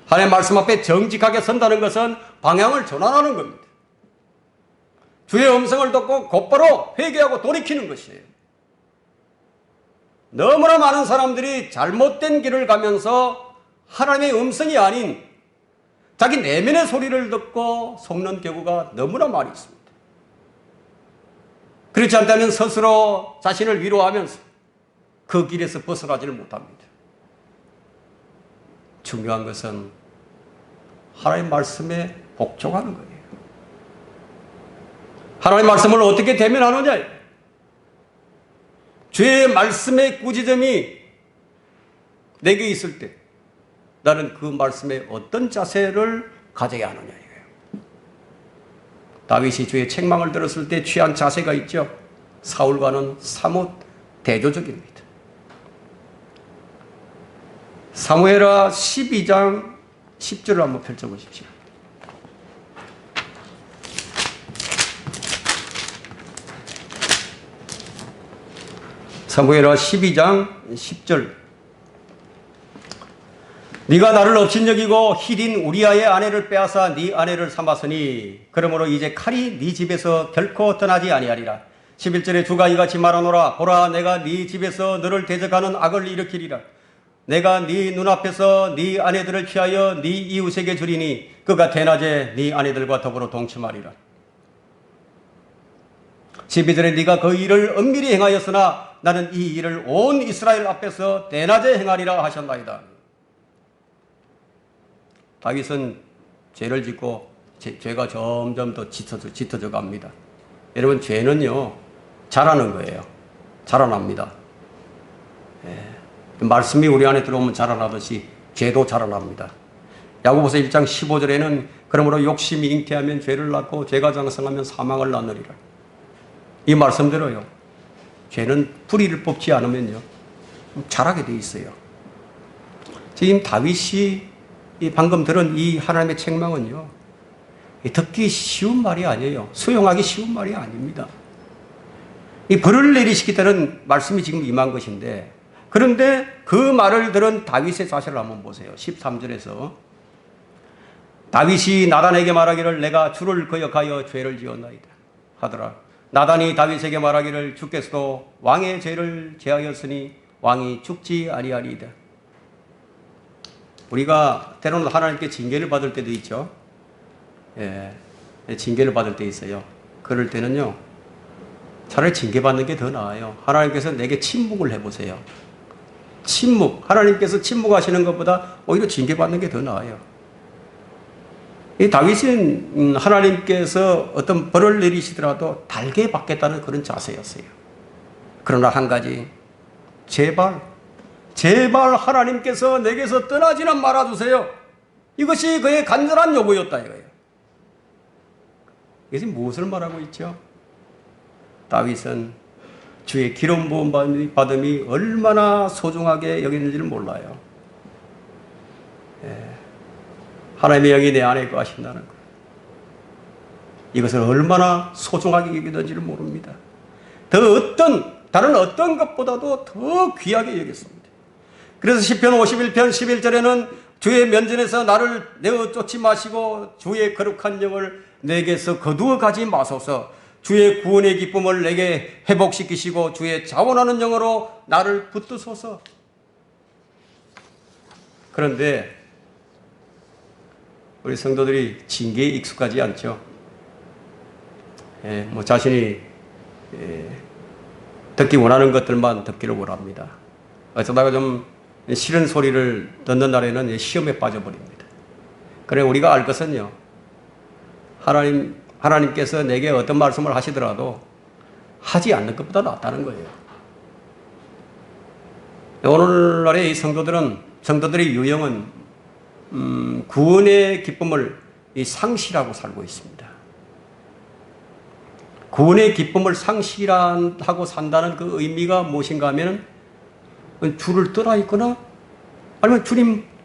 하나님 말씀 앞에 정직하게 선다는 것은 방향을 전환하는 겁니다. 주의 음성을 듣고 곧바로 회개하고 돌이키는 것이에요. 너무나 많은 사람들이 잘못된 길을 가면서 하나님의 음성이 아닌 자기 내면의 소리를 듣고 속는 경우가 너무나 많이 있습니다. 그렇지 않다면 스스로 자신을 위로하면서 그 길에서 벗어나지를 못합니다. 중요한 것은 하나님 말씀에 복종하는 거예요. 하나님 말씀을 어떻게 대면하느냐? 주의 말씀의 꾸지점이 내게 있을 때 나는 그 말씀에 어떤 자세를 가져야 하느냐 이거예요. 다윗이 주의 책망을 들었을 때 취한 자세가 있죠. 사울과는 사뭇 대조적입니다. 사무엘하 12장 10절을 한번 펼쳐보십시오. 사무엘하 12장 10절. 네가 나를 업신여기고 히린 우리아의 아내를 빼앗아 네 아내를 삼았으니 그러므로 이제 칼이 네 집에서 결코 떠나지 아니하리라. 11절에 주가 이같이 말하노라. 보라, 내가 네 집에서 너를 대적하는 악을 일으키리라. 내가 네 눈앞에서 네 아내들을 취하여 네 이웃에게 주리니 그가 대낮에 네 아내들과 더불어 동침하리라. 12절에 네가 그 일을 은밀히 행하였으나 나는 이 일을 온 이스라엘 앞에서 대낮에 행하리라 하셨나이다. 다윗은 죄를 짓고 죄가 점점 더 짙어져 갑니다. 여러분, 죄는요 자라는 거예요. 자라납니다. 말씀이 우리 안에 들어오면 자라나듯이 죄도 자라납니다. 야고보서 1장 15절에는 그러므로 욕심이 잉태하면 죄를 낳고 죄가 장성하면 사망을 낳느니라. 이 말씀대로요, 죄는 뿌리를 뽑지 않으면요 자라게 돼 있어요. 지금 다윗이 방금 들은 이 하나님의 책망은요 듣기 쉬운 말이 아니에요. 수용하기 쉬운 말이 아닙니다. 이 벌을 내리시키다는 말씀이 지금 임한 것인데, 그런데 그 말을 들은 다윗의 자세를 한번 보세요. 13절에서 다윗이 나단에게 말하기를 내가 주를 거역하여 죄를 지었나이다. 하더라. 나단이 다윗에게 말하기를 주께서도 왕의 죄를 제하였으니 왕이 죽지 아니하리이다. 우리가 때로는 하나님께 징계를 받을 때도 있죠. 예, 징계를 받을 때 있어요. 그럴 때는요, 차라리 징계받는 게 더 나아요. 하나님께서 내게 침묵을 해보세요. 침묵, 하나님께서 침묵하시는 것보다 오히려 징계받는 게 더 나아요. 이 다윗은 하나님께서 어떤 벌을 내리시더라도 달게 받겠다는 그런 자세였어요. 그러나 한 가지, 제발 하나님께서 내게서 떠나지는 말아주세요. 이것이 그의 간절한 요구였다 이거예요. 이것이 무엇을 말하고 있죠? 다윗은 주의 기름 부음 받음이 얼마나 소중하게 여기는지를 몰라요. 하나님의 영이 내 안에 거하신다는 것, 이것을 얼마나 소중하게 여기는지를 모릅니다. 다른 어떤 것보다도 더 귀하게 여겼습니다. 그래서 시편 51편 11절에는 주의 면전에서 나를 내어 쫓지 마시고 주의 거룩한 영을 내게서 거두어 가지 마소서. 주의 구원의 기쁨을 내게 회복시키시고 주의 자원하는 영으로 나를 붙드소서. 그런데 우리 성도들이 징계에 익숙하지 않죠. 자신이 듣기 원하는 것들만 듣기를 원합니다. 어쩌다가 좀 싫은 소리를 듣는 날에는 시험에 빠져버립니다. 그래, 우리가 알 것은요, 하나님께서 내게 어떤 말씀을 하시더라도 하지 않는 것보다 낫다는 거예요. 오늘날의 이 성도들의 유형은 구원의 기쁨을 상실하고 살고 있습니다. 구원의 기쁨을 상실하고 산다는 그 의미가 무엇인가 하면 주를 떠나 있거나 아니면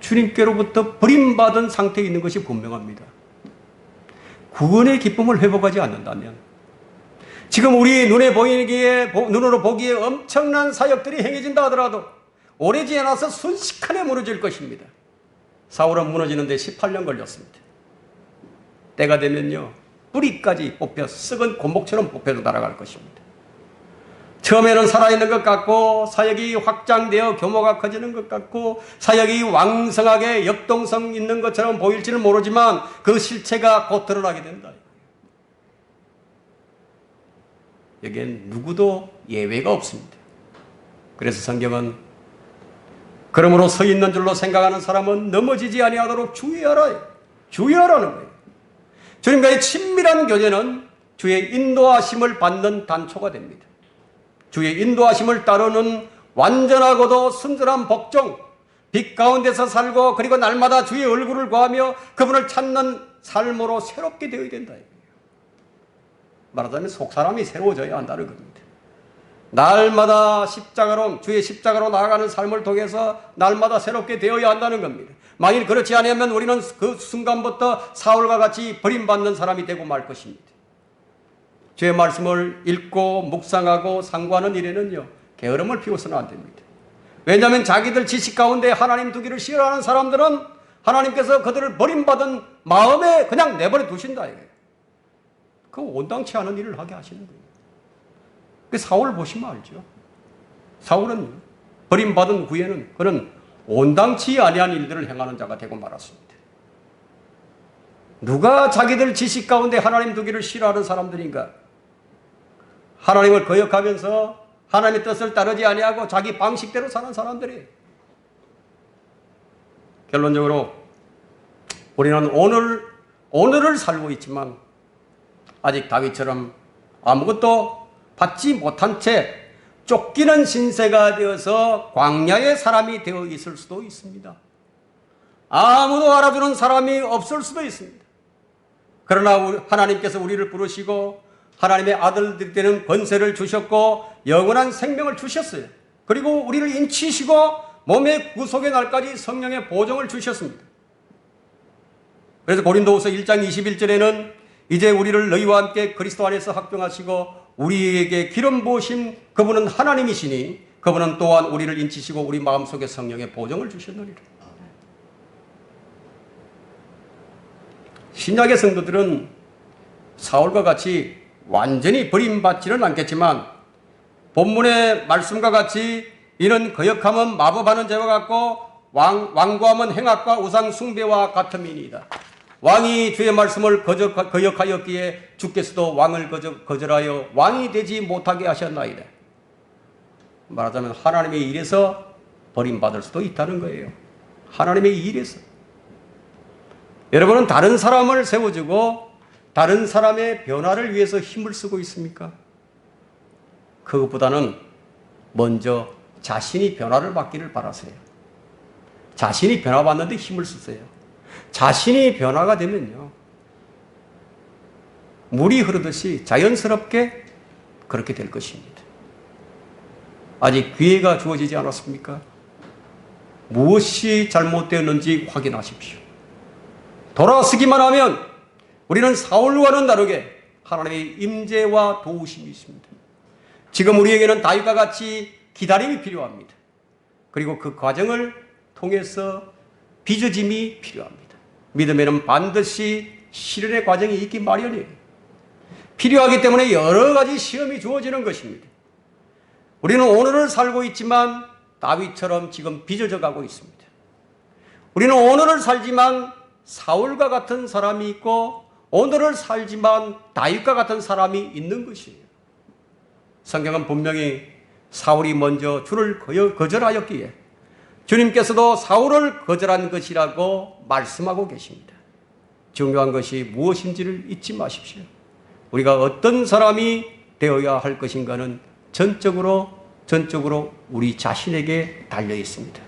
주님께로부터 버림받은 상태에 있는 것이 분명합니다. 구원의 기쁨을 회복하지 않는다면 지금 우리 눈으로 보기에 엄청난 사역들이 행해진다 하더라도 오래지 않아서 순식간에 무너질 것입니다. 사울은 무너지는데 18년 걸렸습니다. 때가 되면요, 뿌리까지 뽑혀 썩은 곤목처럼 뽑혀서 날아갈 것입니다. 처음에는 살아있는 것 같고 사역이 확장되어 규모가 커지는 것 같고 사역이 왕성하게 역동성 있는 것처럼 보일지는 모르지만 그 실체가 곧 드러나게 된다. 여기엔 누구도 예외가 없습니다. 그래서 성경은 그러므로 서 있는 줄로 생각하는 사람은 넘어지지 아니하도록 주의하라. 주의하라는 거예요. 주님과의 친밀한 교제는 주의 인도하심을 받는 단초가 됩니다. 주의 인도하심을 따르는 완전하고도 순전한 복종, 빛 가운데서 살고 그리고 날마다 주의 얼굴을 구하며 그분을 찾는 삶으로 새롭게 되어야 된다. 말하자면 속사람이 새로워져야 한다는 겁니다. 날마다 주의 십자가로 나아가는 삶을 통해서 날마다 새롭게 되어야 한다는 겁니다. 만일 그렇지 않으면 우리는 그 순간부터 사울과 같이 버림받는 사람이 되고 말 것입니다. 주의 말씀을 읽고 묵상하고 상고하는 일에는요, 게으름을 피워서는 안 됩니다. 왜냐하면 자기들 지식 가운데 하나님 두기를 싫어하는 사람들은 하나님께서 그들을 버림받은 마음에 그냥 내버려 두신다 이거예요. 그 온당치 않은 일을 하게 하시는 거예요. 그 사울을 보시면 알죠. 사울은 버림받은 후에는 그는 온당치 아니한 일들을 행하는 자가 되고 말았습니다. 누가 자기들 지식 가운데 하나님 두기를 싫어하는 사람들인가? 하나님을 거역하면서 하나님의 뜻을 따르지 아니하고 자기 방식대로 사는 사람들이에요. 결론적으로 우리는 오늘을 살고 있지만 아직 다윗처럼 아무것도 받지 못한 채 쫓기는 신세가 되어서 광야의 사람이 되어 있을 수도 있습니다. 아무도 알아주는 사람이 없을 수도 있습니다. 그러나 하나님께서 우리를 부르시고 하나님의 아들들이 되는 권세를 주셨고 영원한 생명을 주셨어요. 그리고 우리를 인치시고 몸의 구속의 날까지 성령의 보정을 주셨습니다. 그래서 고린도후서 1장 21절에는 이제 우리를 너희와 함께 그리스도 안에서 합병하시고 우리에게 기름 부으신 그분은 하나님이시니 그분은 또한 우리를 인치시고 우리 마음속에 성령의 보정을 주셨느니라. 신약의 성도들은 사울과 같이 완전히 버림받지는 않겠지만 본문의 말씀과 같이 이는 거역함은 마법하는 죄와 같고 완고함은 행악과 우상 숭배와 같음이니이다. 왕이 주의 말씀을 거역하였기에 주께서도 왕을 거절하여 왕이 되지 못하게 하셨나이다. 말하자면 하나님의 일에서 버림받을 수도 있다는 거예요. 하나님의 일에서. 여러분은 다른 사람을 세워주고 다른 사람의 변화를 위해서 힘을 쓰고 있습니까? 그것보다는 먼저 자신이 변화를 받기를 바라세요. 자신이 변화받는데 힘을 쓰세요. 자신이 변화가 되면요, 물이 흐르듯이 자연스럽게 그렇게 될 것입니다. 아직 기회가 주어지지 않았습니까? 무엇이 잘못되었는지 확인하십시오. 돌아서기만 하면 우리는 사울과는 다르게 하나님의 임재와 도우심이 있습니다. 지금 우리에게는 다윗과 같이 기다림이 필요합니다. 그리고 그 과정을 통해서 빚어짐이 필요합니다. 믿음에는 반드시 실현의 과정이 있기 마련이에요. 필요하기 때문에 여러 가지 시험이 주어지는 것입니다. 우리는 오늘을 살고 있지만 다윗처럼 지금 빚어져 가고 있습니다. 우리는 오늘을 살지만 사울과 같은 사람이 있고 오늘을 살지만 다윗과 같은 사람이 있는 것이에요. 성경은 분명히 사울이 먼저 주를 거절하였기에 주님께서도 사울을 거절한 것이라고 말씀하고 계십니다. 중요한 것이 무엇인지를 잊지 마십시오. 우리가 어떤 사람이 되어야 할 것인가는 전적으로 우리 자신에게 달려 있습니다.